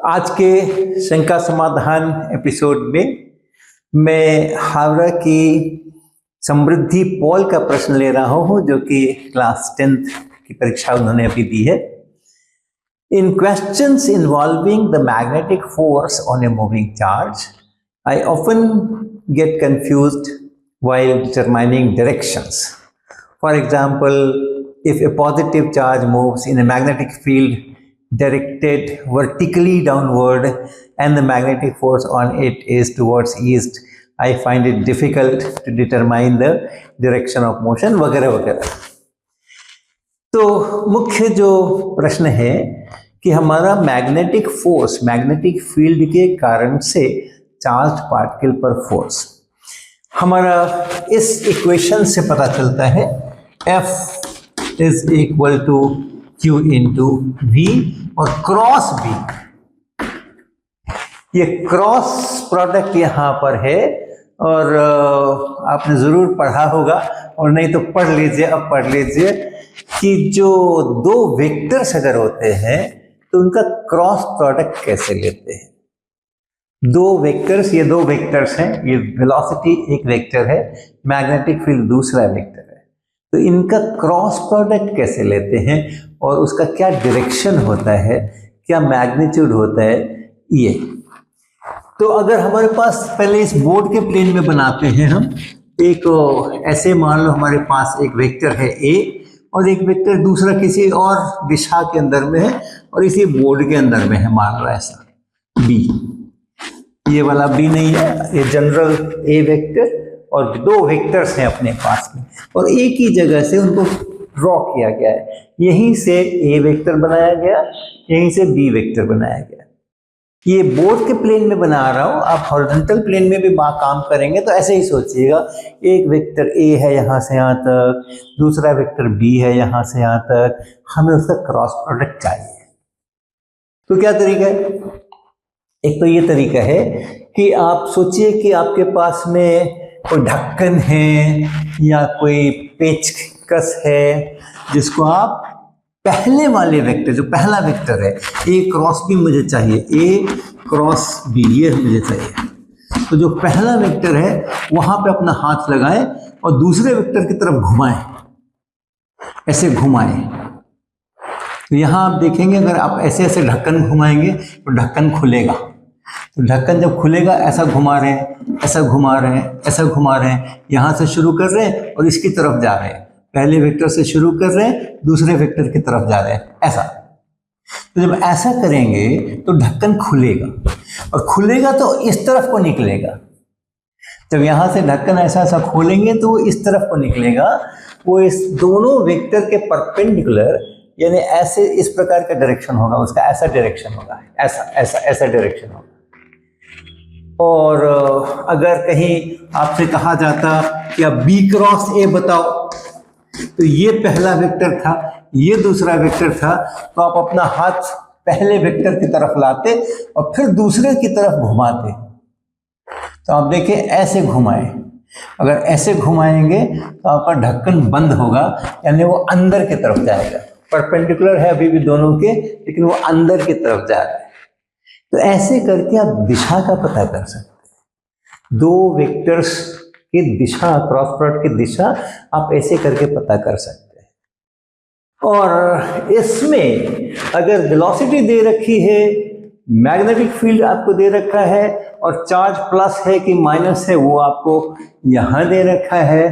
आज के शंका समाधान एपिसोड में मैं हावड़ा की समृद्धि पॉल का प्रश्न ले रहा हूं, जो कि क्लास 10th की परीक्षा उन्होंने अभी दी है। In questions involving the magnetic force on a moving charge, I often get confused while determining directions. For example, if a positive charge moves in a magnetic field directed vertically downward and the magnetic force on it is towards east, I find it difficult to determine the direction of motion वगैरह वगैरह। तो मुख्य जो प्रश्न है कि हमारा magnetic force, magnetic field के कारण से चार्ज पार्टिकल पर फोर्स हमारा इस इक्वेशन से पता चलता है। F is equal to Q into V और क्रॉस V, ये क्रॉस प्रोडक्ट यहाँ पर है और आपने ज़रूर पढ़ा होगा, और नहीं तो पढ़ लीजिए, अब पढ़ लीजिए कि जो दो वेक्टर्स अगर होते हैं तो उनका क्रॉस प्रोडक्ट कैसे लेते हैं। दो वेक्टर्स, ये दो वेक्टर्स हैं, ये वेलोसिटी एक वेक्टर है, मैग्नेटिक फील्ड दूसरा वेक्टर है, तो इनका क्रॉस प्रोडक्ट कैसे लेते हैं और उसका क्या डायरेक्शन होता है, क्या मैग्नीट्यूड होता है ये। तो अगर हमारे पास पहले इस बोर्ड के प्लेन में बनाते हैं हम एक ऐसे, मान लो हमारे पास एक वेक्टर है A और एक वेक्टर दूसरा किसी और दिशा के अंदर में है और इसी बोर्ड के अंदर में है, मान लो ऐसा B। ये वाला B नहीं है, ये जनरल A वेक्टर और दो वेक्टर्स हैं अपने पास में और एक ही जगह से उनको ड्रॉ किया गया है। यहीं से A वेक्टर बनाया गया, यहीं से B वेक्टर बनाया गया। ये बोर्ड के प्लेन में बना रहा हूँ, आप हॉरिजॉन्टल प्लेन में भी काम करेंगे तो ऐसे ही सोचिएगा, एक वेक्टर A है यहाँ से यहाँ तक, दूसरा वेक्टर B है यहाँ से यहाँ तक, हमें उसका क्रॉस प्रोडक्ट चाहिए। तो क्या तरीका है? एक तो ये तरीका है कि आप सोचिए कि आपके पास में कोई ढक्कन है या कोई पेचकस है जिसको आप पहले वाले वेक्टर, जो पहला वेक्टर है A क्रॉस B मुझे चाहिए, A क्रॉस B ये मुझे चाहिए। तो जो पहला वेक्टर है वहां पे अपना हाथ लगाएं और दूसरे वेक्टर की तरफ घुमाएं, ऐसे घुमाएं। तो यहाँ आप देखेंगे अगर आप ऐसे ऐसे ढक्कन घुमाएंगे तो ढक्कन खुलेगा। तो ढक्कन जब खुलेगा, ऐसा घुमा रहे हैं, ऐसा घुमा रहे हैं, ऐसा घुमा रहे हैं, यहाँ से शुरू कर रहे हैं और इसकी तरफ जा रहे हैं, पहले वेक्टर से शुरू कर रहे हैं, दूसरे वेक्टर की तरफ जा रहे हैं, ऐसा। तो जब ऐसा करेंगे तो ढक्कन खुलेगा और खुलेगा तो इस तरफ को निकलेगा। जब यहाँ से ढक्कन ऐसा ऐसा खोलेंगे तो वो इस तरफ को निकलेगा, वो इस दोनों वेक्टर के परपेंडिकुलर, यानी ऐसे इस प्रकार का डायरेक्शन होगा, उसका ऐसा डायरेक्शन होगा, ऐसा ऐसा ऐसा डायरेक्शन होगा। और अगर कहीं आपसे कहा जाता कि आप B क्रॉस A बताओ, तो ये पहला वेक्टर था, ये दूसरा वेक्टर था, तो आप अपना हाथ पहले वेक्टर की तरफ लाते और फिर दूसरे की तरफ घुमाते। तो आप देखिए ऐसे घुमाएं, अगर ऐसे घुमाएंगे तो आपका ढक्कन बंद होगा, यानी वो अंदर की तरफ जाएगा। परपेंडिकुलर है अभी भी दोनों के, लेकिन वो अंदर की तरफ जा रहा है। तो ऐसे करके आप दिशा का पता कर सकते हैं। दो वेक्टर्स की दिशा, क्रॉस प्रोडक्ट की दिशा आप ऐसे करके पता कर सकते हैं। और इसमें अगर वेलोसिटी दे रखी है, मैग्नेटिक फील्ड आपको दे रखा है और चार्ज प्लस है कि माइनस है वो आपको यहाँ दे रखा है,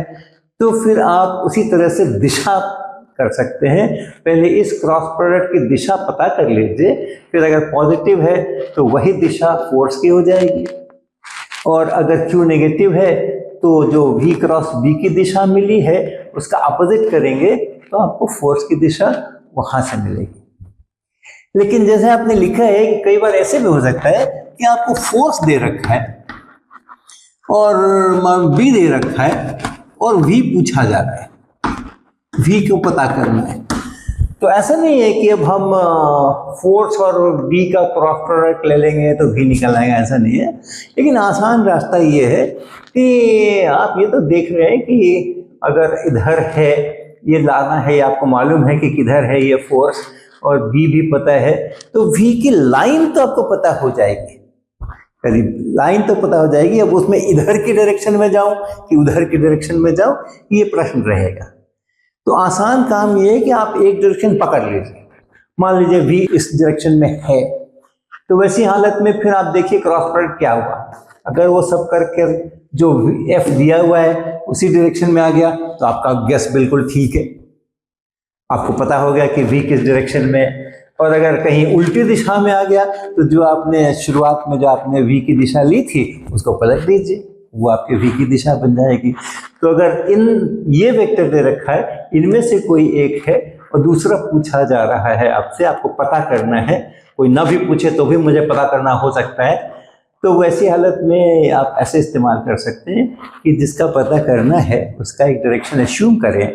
तो फिर आप उसी तरह से दिशा कर सकते हैं। पहले इस क्रॉस प्रोडक्ट की दिशा पता कर लीजिए, फिर अगर पॉजिटिव है तो वही दिशा फोर्स की हो जाएगी, और अगर Q नेगेटिव है तो जो V क्रॉस B की दिशा मिली है उसका अपोजिट करेंगे तो आपको फोर्स की दिशा वहां से मिलेगी। लेकिन जैसे आपने लिखा है कि कई बार ऐसे भी हो सकता है कि आपको फोर्स दे रखा है और B दे रखा है और V पूछा जा रहा है, V को पता करना है। तो ऐसा नहीं है कि अब हम फोर्स और B का क्रॉस प्रोडक्ट ले लेंगे तो V निकल आएगा, ऐसा नहीं है। लेकिन आसान रास्ता ये है कि आप ये तो देख रहे हैं कि अगर इधर है, ये लाना है, आपको मालूम है कि किधर है ये फोर्स, और v भी पता है, तो v की लाइन तो आपको पता हो जाएगी, करीब लाइन तो पता हो जाएगी। अब उसमें इधर की डायरेक्शन में जाऊं कि उधर की डायरेक्शन में जाऊं, ये प्रश्न रहेगा। तो आसान काम ये है कि आप एक डायरेक्शन पकड़ लीजिए। मान लीजिए v इस डायरेक्शन में है, तो वैसी हालत में फिर आप देखिए क्रॉस प्रोडक्ट क्या हुआ। अगर वो सब करके जो f दिया हुआ है उसी डायरेक्शन में आ गया तो आपका गेस बिल्कुल ठीक है, आपको पता हो गया कि v किस डायरेक्शन में है। और अगर कहीं उल्टी दिशा में आ गया तो जो आपने शुरुआत में जो आपने v की दिशा ली थी उसको पलट दीजिए, वो आपके v की दिशा बन जाएगी। तो अगर ये वेक्टर दे रखा है, इनमें से कोई एक है और दूसरा पूछा जा रहा है आपसे, आपको पता करना है, कोई ना भी पूछे तो भी मुझे पता करना हो सकता है, तो वैसी हालत में आप ऐसे इस्तेमाल कर सकते हैं कि जिसका पता करना है उसका एक डायरेक्शन एज्यूम करें,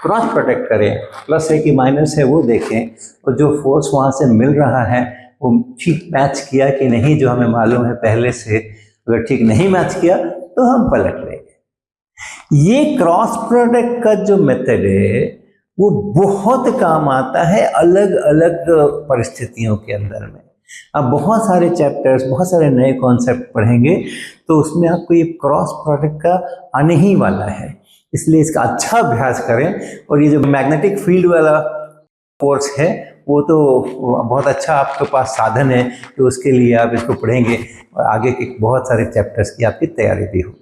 क्रॉस प्रोडक्ट करें, प्लस है कि माइनस है वो देखें, और जो फोर्स वहाँ से मिल रहा है वो ठीक मैच किया कि नहीं जो हमें मालूम है पहले से। अगर ठीक नहीं मैच किया तो हम पलट लेंगे। ये क्रॉस प्रोडक्ट का जो मेथड है वो बहुत काम आता है अलग अलग परिस्थितियों के अंदर में। आप बहुत सारे चैप्टर्स, बहुत सारे नए कॉन्सेप्ट पढ़ेंगे तो उसमें आपको ये क्रॉस प्रोडक्ट का आने ही वाला है, इसलिए इसका अच्छा अभ्यास करें। और ये जो मैग्नेटिक फील्ड वाला कोर्स है वो तो बहुत अच्छा आपके पास साधन है कि उसके लिए आप इसको पढ़ेंगे और आगे के बहुत सारे चैप्टर्स की आपकी तैयारी भी हो।